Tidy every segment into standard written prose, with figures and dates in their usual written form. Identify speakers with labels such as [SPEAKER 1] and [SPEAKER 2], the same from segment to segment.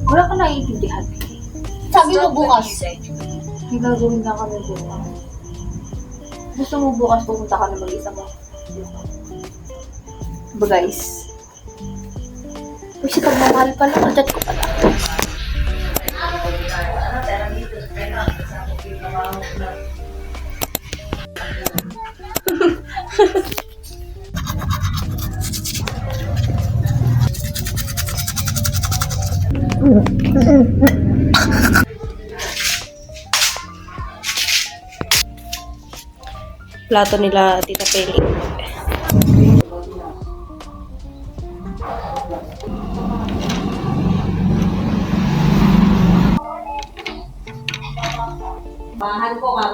[SPEAKER 1] Wala ka naiintindihan.
[SPEAKER 2] Sabi mo bukas.
[SPEAKER 1] May gagawin na kami bukas. Gusto mo bukas pumunta ka na mag-isa mo? Ba guys? Kasi pagmamahal pala, kadat ko pala.
[SPEAKER 3] Plato nila Tita Peli.
[SPEAKER 2] Mahal ko ka.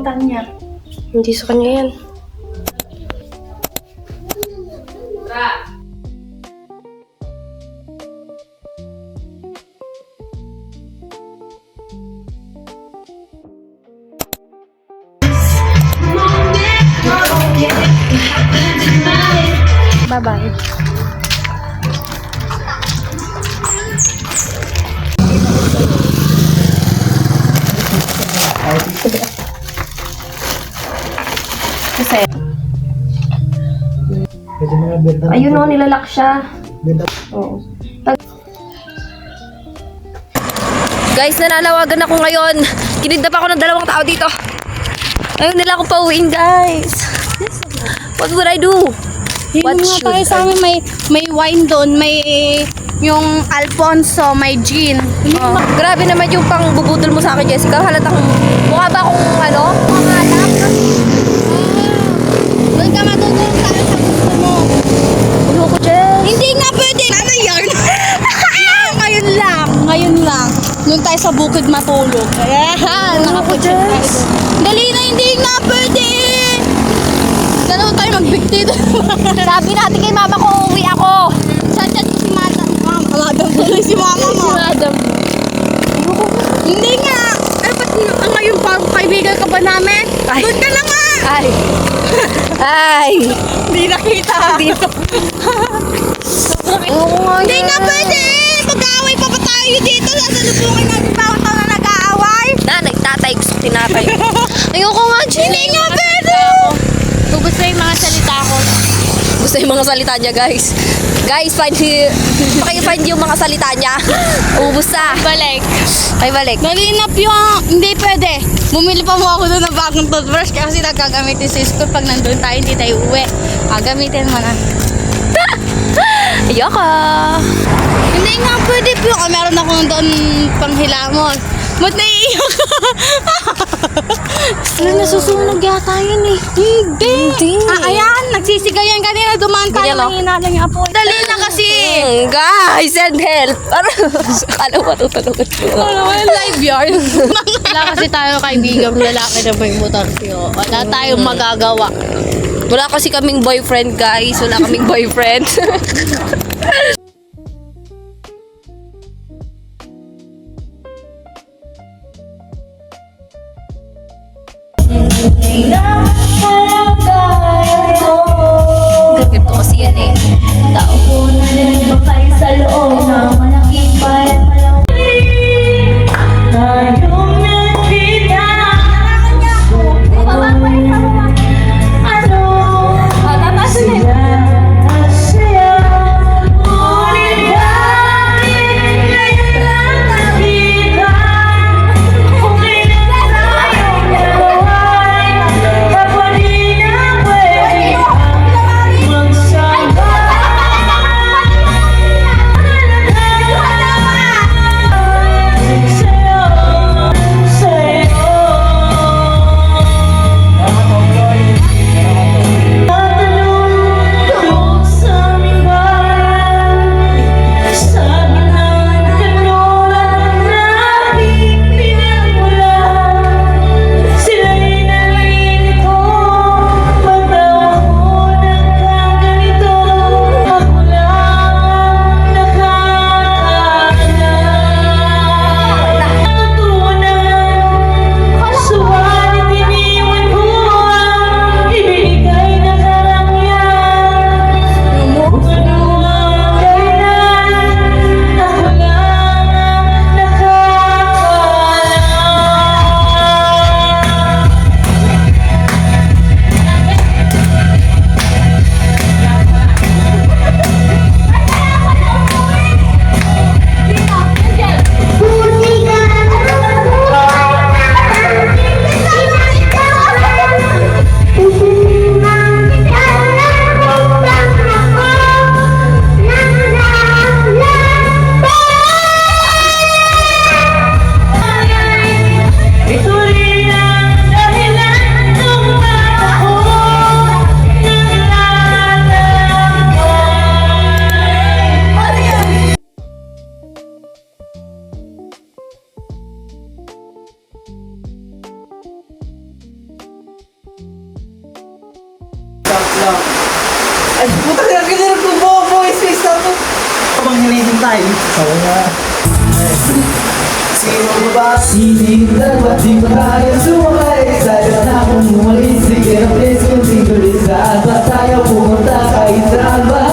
[SPEAKER 1] Tanya.
[SPEAKER 3] Hindi sa kanya yan. Bye-bye. Kasi ayun o, nilalak siya. Oo. Guys, nananawagan ako ngayon. Kinidnap ako ng 2 tao dito. Ayaw nila akong pauwiin, guys. What would I do?
[SPEAKER 2] What nga tayo sa amin, may wine doon, may yung Alfonso, may gin.
[SPEAKER 3] Oh. Grabe naman yung pang bubudol mo sa akin, Jessica. Halatang mukha ba akong ano?
[SPEAKER 2] Pangalap. Doon ka matutulog tayo sa gusto mo.
[SPEAKER 3] Ulo ko, Jess.
[SPEAKER 2] Hindi nga pwede. Ano yun? Ngayon lang. Doon tayo sa bukid matulog. Ayan, nakapudyok tayo doon. Dali na, hindi nga pwede. Dalawa tayo mag-bigtid.
[SPEAKER 3] Sabi natin kay mama ko, uuwi ako.
[SPEAKER 2] Sadya si Madam. Madam tuloy si mama mo.
[SPEAKER 3] Madam.
[SPEAKER 2] Hindi nga. Ay, ba't ngayon pa kaibigan ka ba namin?
[SPEAKER 3] Ay.
[SPEAKER 2] Doon ka na nga.
[SPEAKER 3] Ay. Ay.
[SPEAKER 2] Hindi nakita. Hindi nga pwede. Mag-aaway pa ba tayo dito? Sasalubungin natin bawat tao na nag-aaway.
[SPEAKER 3] Nanay, tatay, gusto tinapay. Ayoko nga, Jess.
[SPEAKER 2] Hindi nga pwede. Ubus na yung mga salita ko.
[SPEAKER 3] Gusto yung mga salita niya, guys. Guys, pakifind yung mga salita niya. Ubus na.
[SPEAKER 2] Balik.
[SPEAKER 3] Ay, balik.
[SPEAKER 2] Nalinap yung... Hindi pwede. Bumili pa mo ako doon ng bagong toothbrush kasi nagkagamitin sa school. Pag nandun tayo, hindi tayo uwi. Gagamitin mo na.
[SPEAKER 3] Ayoko.
[SPEAKER 2] Hindi nga pwede po. Meron akong doon panghilamon. Ba't naiiyak ka?
[SPEAKER 3] Nasusunog yata yun eh.
[SPEAKER 2] Hindi. Ayan. Nagsisigayan kanina. Dumaan tayo.
[SPEAKER 3] Ganyan, no?
[SPEAKER 2] Mahina lang yung apoy. Dali na kasi.
[SPEAKER 3] Guys, send help. Kala ko matutulungan ko.
[SPEAKER 2] Live yarn. Wala kasi tayo kaibigang lalaki na may mutasyo. Wala tayong magagawa.
[SPEAKER 3] Wala kasi kaming boyfriend, guys. Wala kaming boyfriend. Ganito kasi yan eh. Tao ko na rin bakay sa loob ng malaking bayan. Tayong nagkita.
[SPEAKER 4] lang. Ay, puta kaya kinirap ko po, boys, face na to. Habang hinihintay. Sabi nga. Sino ba? Siniglan, ba't di pa tayo sumakay? Sayang na kung umalis, sige na please kung single isa. At ba't tayo pumunta kahit saan ba?